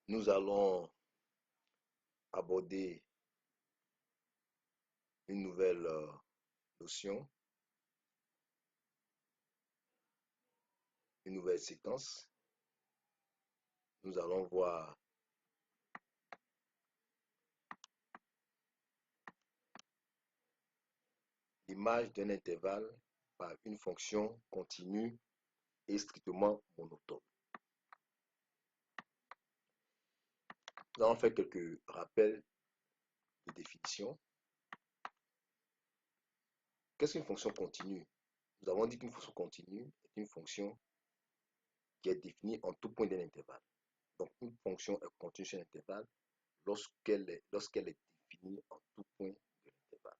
Nous allons aborder une nouvelle notion, une nouvelle séquence. Nous allons voir l'image d'un intervalle par une fonction continue et strictement monotone. Nous allons faire quelques rappels de définition. Qu'est-ce qu'une fonction continue? Nous avons dit qu'une fonction continue est une fonction qui est définie en tout point d'un intervalle. Donc, une fonction est continue sur un intervalle lorsqu'elle est définie en tout point de l'intervalle.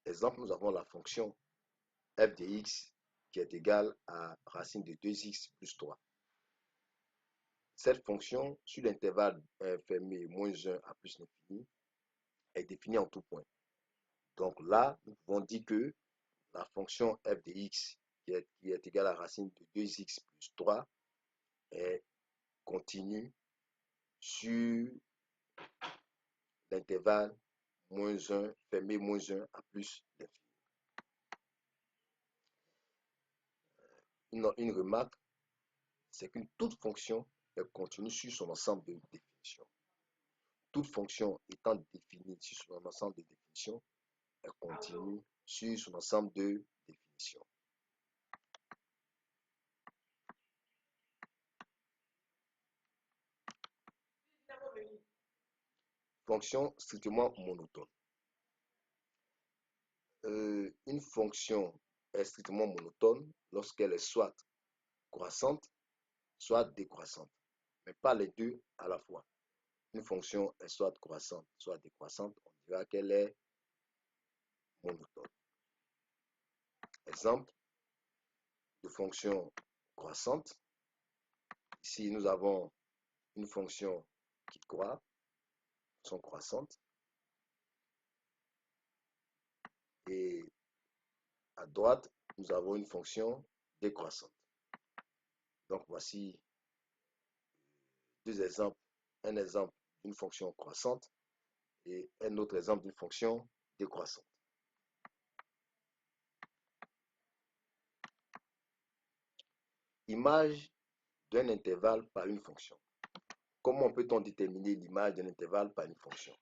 Exemple, nous avons la fonction f de x qui est égale à racine de 2x plus 3. Cette fonction, sur l'intervalle fermé moins 1 à plus l'infini, est définie en tout point. Donc là, nous pouvons dire que la fonction f de x qui est égale à racine de 2x plus 3 est continue sur l'intervalle moins 1, fermé moins 1 à plus l'infini. Une remarque, c'est qu'une toute fonction est continue sur son ensemble de définitions. Toute fonction étant définie sur son ensemble de définitions est continue sur son ensemble de définitions. Fonction strictement monotone. Une fonction est strictement monotone lorsqu'elle est soit croissante, soit décroissante, mais pas les deux à la fois. Une fonction est soit croissante, soit décroissante, on dira qu'elle est monotone. Exemple de fonction croissante. Ici, nous avons une fonction qui croît, fonction croissante, et à droite, nous avons une fonction décroissante. Donc, voici deux exemples. Un exemple d'une fonction croissante et un autre exemple d'une fonction décroissante. Image d'un intervalle par une fonction. Comment peut-on déterminer l'image d'un intervalle par une fonction?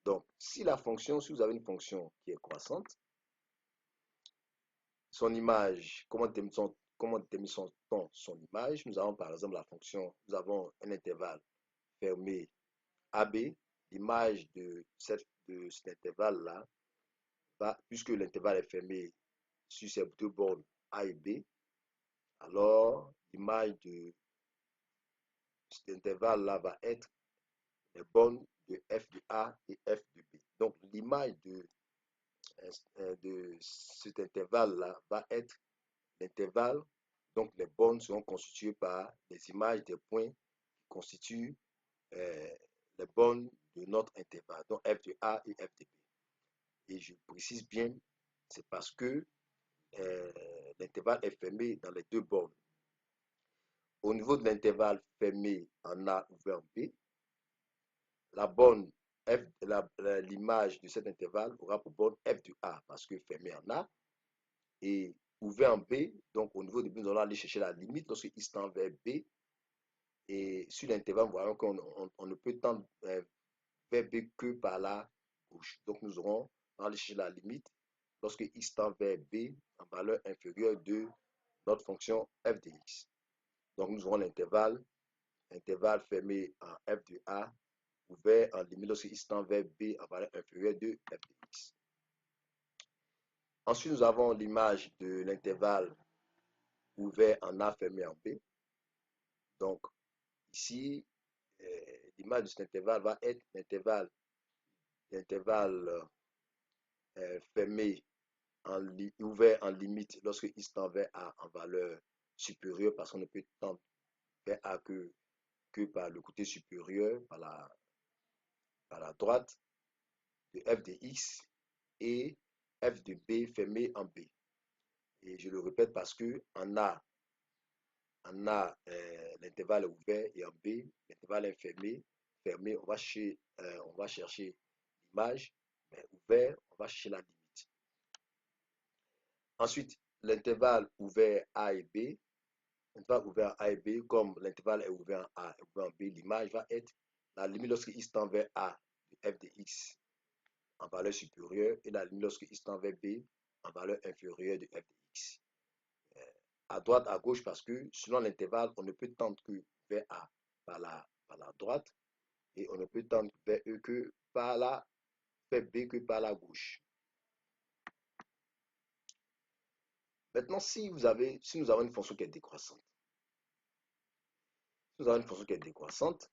Donc, si vous avez une fonction qui est croissante, son image, comment détermine-t-on son image? Nous avons par exemple la fonction, nous avons un intervalle fermé AB. L'image de cet intervalle-là, puisque l'intervalle est fermé sur ces deux bornes A et B, alors l'image de cet intervalle-là va être les bornes de f de A et f de B. Donc l'image de cet intervalle-là va être l'intervalle. Donc les bornes seront constituées par les images des points qui constituent les bornes de notre intervalle, donc f de A et f de B. Et je précise bien, c'est parce que l'intervalle est fermé dans les deux bornes. Au niveau de l'intervalle fermé en A ouvert en B, la borne l'image de cet intervalle aura pour borne f de A parce que fermé en A et ouvert en B. Donc au niveau de B, nous allons aller chercher la limite lorsque I tend vers B. Et sur l'intervalle, voyons qu'on ne peut tendre vers B que par la gauche. Donc nous aurons aller chercher la limite lorsque X tend vers B en valeur inférieure de notre fonction f de x. Donc nous aurons l'intervalle fermé en f de A ouvert en limite lorsque X tend vers B en valeur inférieure de f de x. Ensuite, nous avons l'image de l'intervalle ouvert en A fermé en B. Donc ici, l'image de cet intervalle va être l'intervalle fermé ouvert en limite lorsque X tend vers A en valeur supérieure parce qu'on ne peut tendre vers A que par le côté supérieur, par la droite de f de x et f de b fermé en B. Et je le répète parce que en A En A, l'intervalle est ouvert et en B, l'intervalle est fermé. Fermé, on va chercher l'image, mais ouvert, on va chercher la limite. Ensuite, l'intervalle ouvert A et B, l'intervalle ouvert A et B, comme l'intervalle est ouvert en A et ouvert en B, l'image va être la limite lorsque x tend vers A de f de x en valeur supérieure et la limite lorsque x tend vers B en valeur inférieure de f de x. À droite, à gauche, parce que selon l'intervalle, on ne peut tendre que vers A par la droite et on ne peut tendre vers E que par vers B que par la gauche. Maintenant, si nous avons une fonction qui est décroissante, si nous avons une fonction qui est décroissante,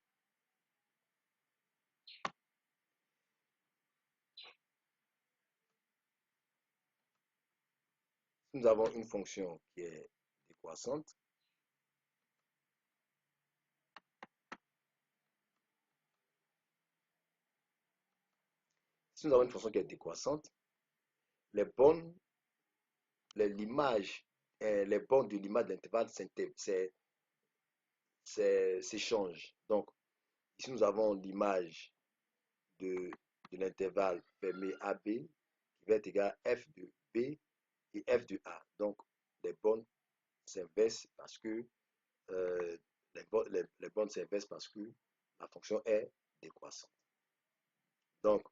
si nous avons une fonction qui est décroissante, si nous avons une fonction qui est décroissante, les bornes de l'image de l'intervalle s'échangent. Donc, ici, nous avons l'image de l'intervalle fermé AB qui va être égal à f de B et f de A. Donc, les bornes s'inversent parce que les bornes s'inversent parce que la fonction est décroissante. Donc,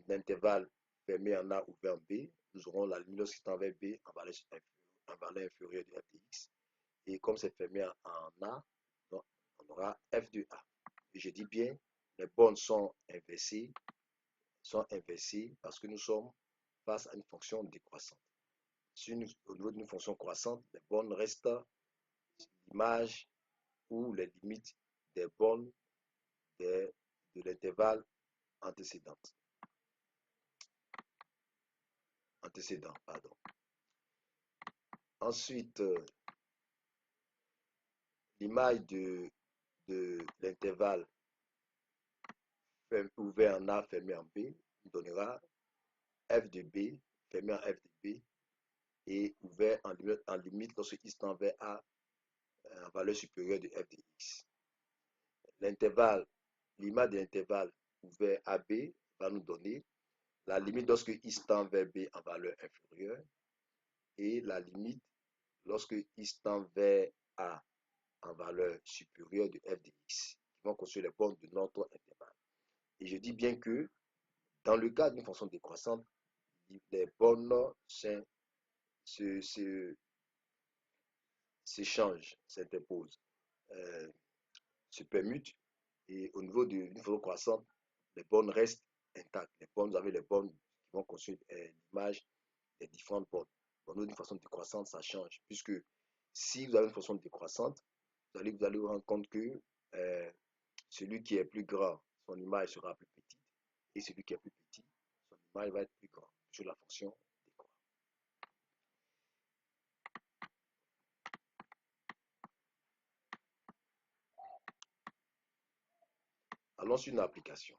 l'intervalle fermé en A ouvert en B, nous aurons la limite lorsqu'il tend vers B en valeur inférieure de f de x. Et comme c'est fermé en A, donc on aura f de A. Et je dis bien, les bornes sont inversées parce que nous sommes face à une fonction décroissante. Au niveau d'une fonction croissante, les bornes restent l'image ou les limites des bornes de l'intervalle antécédent. Pardon. Ensuite, l'image de l'intervalle ouvert en A, fermé en B, nous donnera f de B, fermé en f de B, et ouvert en limite lorsque x tend vers A en valeur supérieure de f de x. L'image de l'intervalle ouvert AB va nous donner la limite lorsque x tend vers B en valeur inférieure et la limite lorsque x tend vers A en valeur supérieure de f de x, qui vont constituer les bornes de notre intervalle. Et je dis bien que dans le cas d'une fonction décroissante, les bornes s'échangent, s'interposent, se permutent, et au niveau d'une fonction croissante, les bornes restent intactes. Vous avez les bornes qui vont construire l'image des différentes bornes. Au niveau d'une fonction décroissante, ça change, puisque si vous avez une fonction décroissante, vous allez vous rendre compte que celui qui est plus grand, son image sera plus petite, et celui qui est plus petit, son image va être plus grand sur la fonction décroît. Allons sur une application.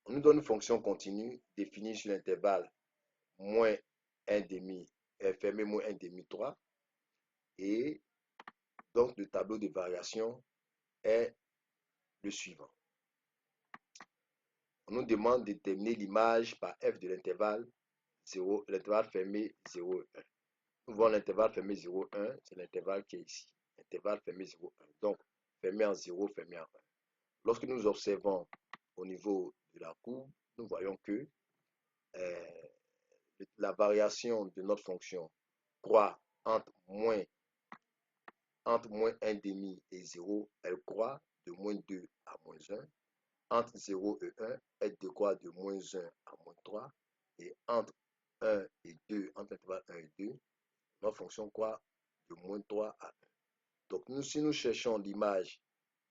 On nous donne une fonction continue définie sur l'intervalle moins 1 demi, fermé moins 1 demi 3, et donc le tableau de variation est le suivant. On nous demande de déterminer l'image par f de l'intervalle 0, l'intervalle fermé 0, 1. Nous voyons l'intervalle fermé 0, 1, c'est l'intervalle qui est ici. Intervalle fermé 0, 1. Donc, fermé en 0, fermé en 1. Lorsque nous observons au niveau de la courbe, nous voyons que la variation de notre fonction croît entre moins 1 demi et 0, elle croît de moins 2 à moins 1. Entre 0 et 1, elle décroît de moins 1 à moins 3. Et entre 1 et 2, entre l'intervalle 1 et 2, notre fonction croît de moins 3 à 1. Donc, si nous cherchons l'image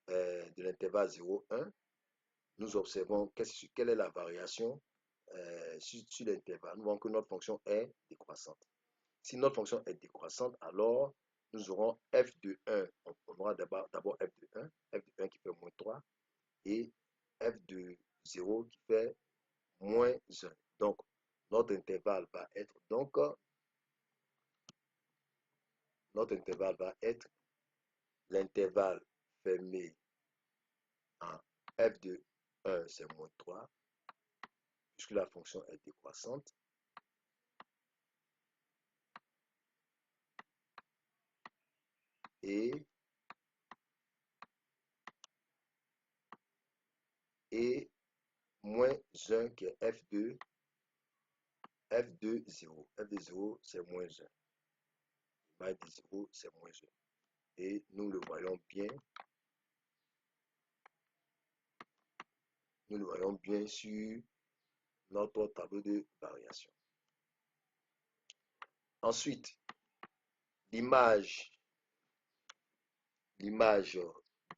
de l'intervalle 0, 1, nous observons quelle est la variation sur l'intervalle. Nous voyons que notre fonction est décroissante. Si notre fonction est décroissante, alors nous aurons f de 1. On aura d'abord f de 1, f de 1 qui fait moins 3, et f de 0 qui fait moins 1. Donc, notre intervalle va être l'intervalle fermé en f de 1, c'est moins 3, puisque la fonction est décroissante. Et moins 1 qui est f2, 0. f de 0, c'est moins 1. L'image de 0, c'est moins 1. Et nous le voyons bien. Nous le voyons bien sur notre tableau de variation. Ensuite, l'image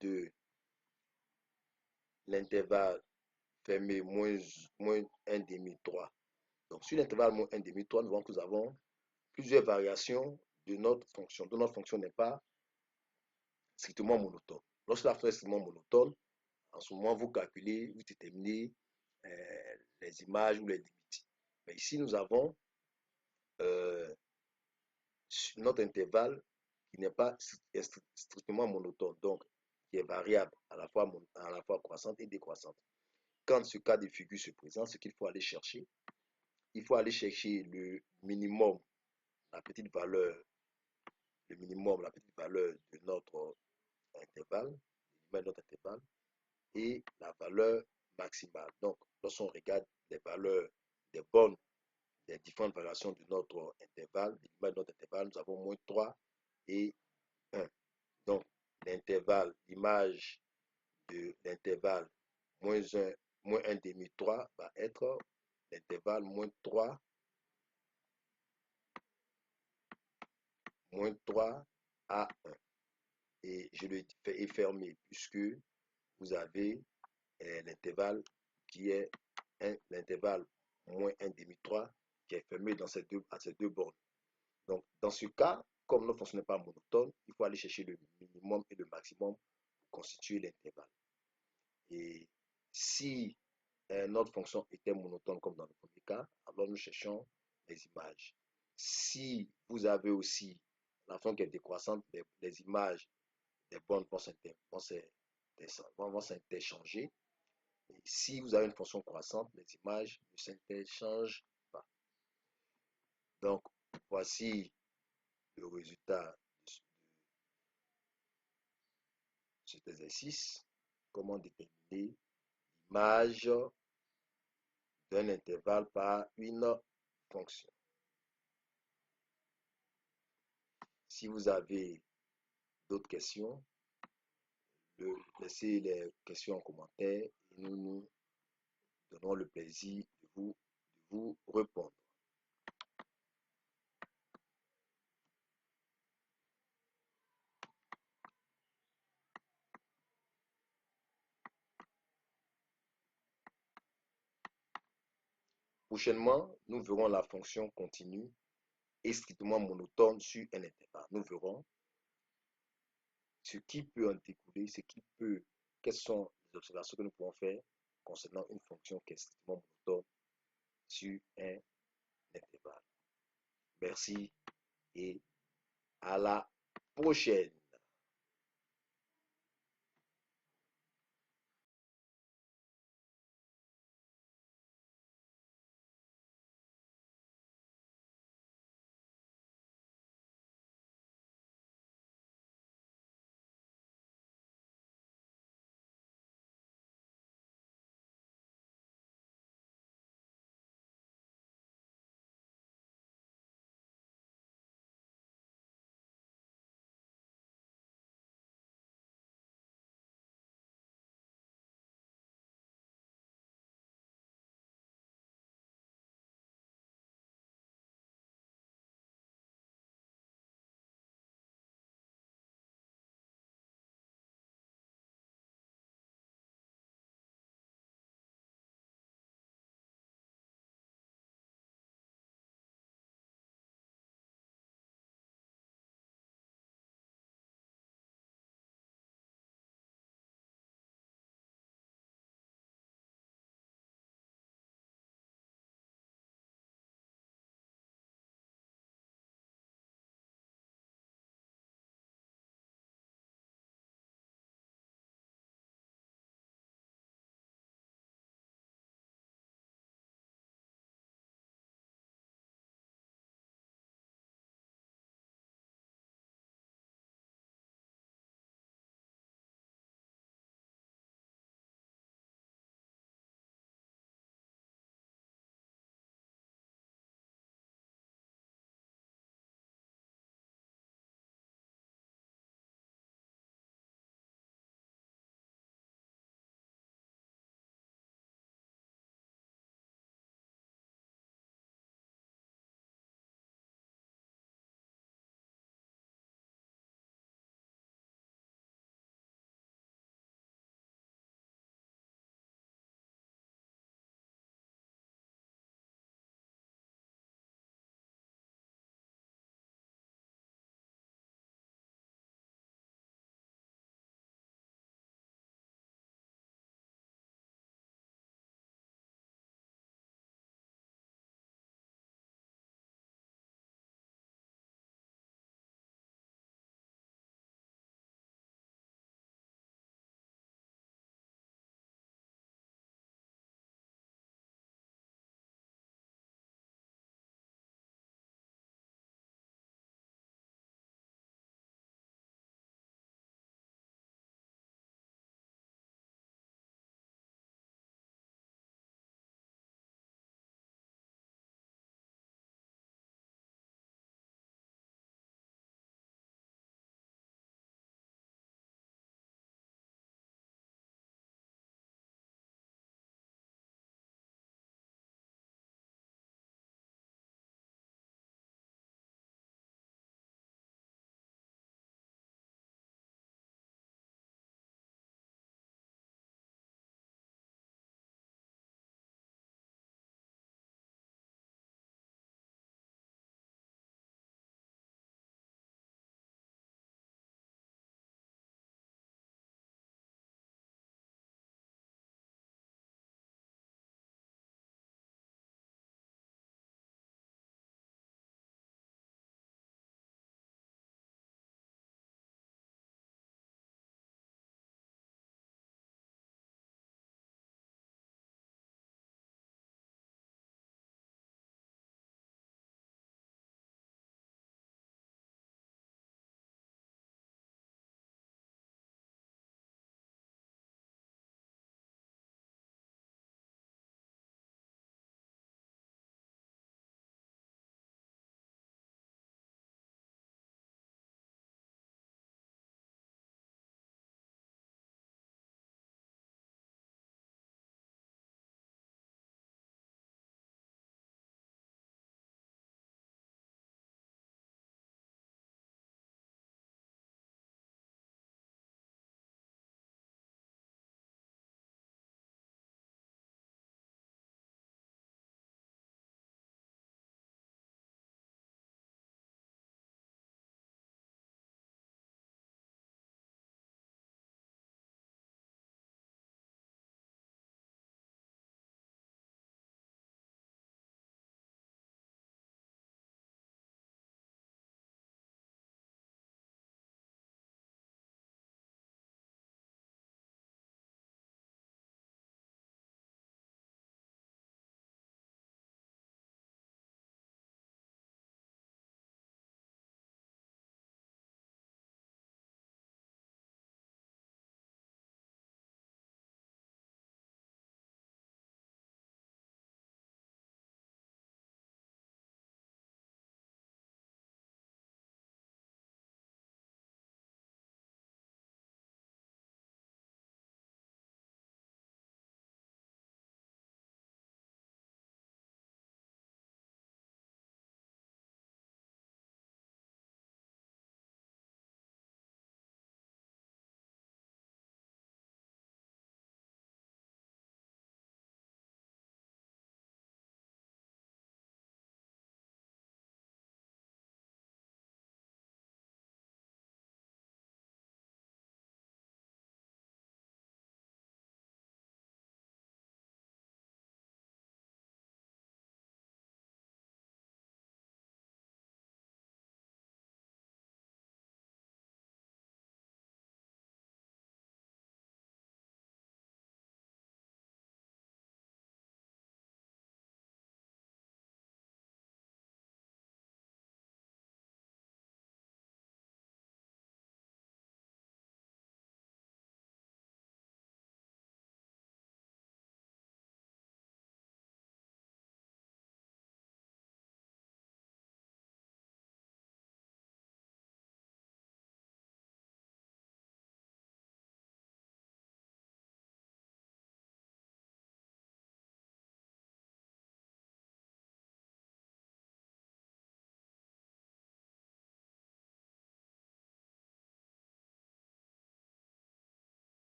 de l'intervalle fermé moins 1,5, 3. Donc, sur l'intervalle moins 1,5, 3, nous voyons que nous avons plusieurs variations de notre fonction. Donc, notre fonction n'est pas strictement monotone. Lorsque la fonction est strictement monotone, en ce moment, vous calculez, vous déterminez les images ou les limites. Mais ici, nous avons notre intervalle qui n'est pas strictement monotone, donc qui est variable à la fois croissante et décroissante. Quand ce cas de figure se présente, ce qu'il faut aller chercher, il faut aller chercher le minimum, la petite valeur, de notre intervalle, et la valeur maximale. Donc, lorsqu'on regarde les valeurs des différentes variations de notre intervalle, nous avons moins 3 et 1. Donc, l'image de l'intervalle moins 1,5, 3 va être l'intervalle moins 3 à 1. Et je le fais fermé puisque vous avez l'intervalle qui est l'intervalle moins 1,5, 3 qui est fermé à ces deux bornes. Donc, dans ce cas, comme notre fonction n'est pas monotone, il faut aller chercher le minimum et le maximum pour constituer l'intervalle. Et si notre fonction était monotone comme dans le premier cas, alors nous cherchons les images. Si vous avez aussi la fonction qui est décroissante, les images des bornes vont s'interchanger. Et si vous avez une fonction croissante, les images ne s'interchangent pas. Donc, voici le résultat de cet exercice. Comment déterminer l'image d'un intervalle par une fonction. Si vous avez d'autres questions, laissez les questions en commentaire et nous donnons le plaisir de vous répondre. Prochainement, nous verrons la fonction continue et strictement monotone sur un intervalle. Nous verrons ce qui peut en découler, quelles sont les observations que nous pouvons faire concernant une fonction qui est strictement monotone sur un intervalle. Merci et à la prochaine.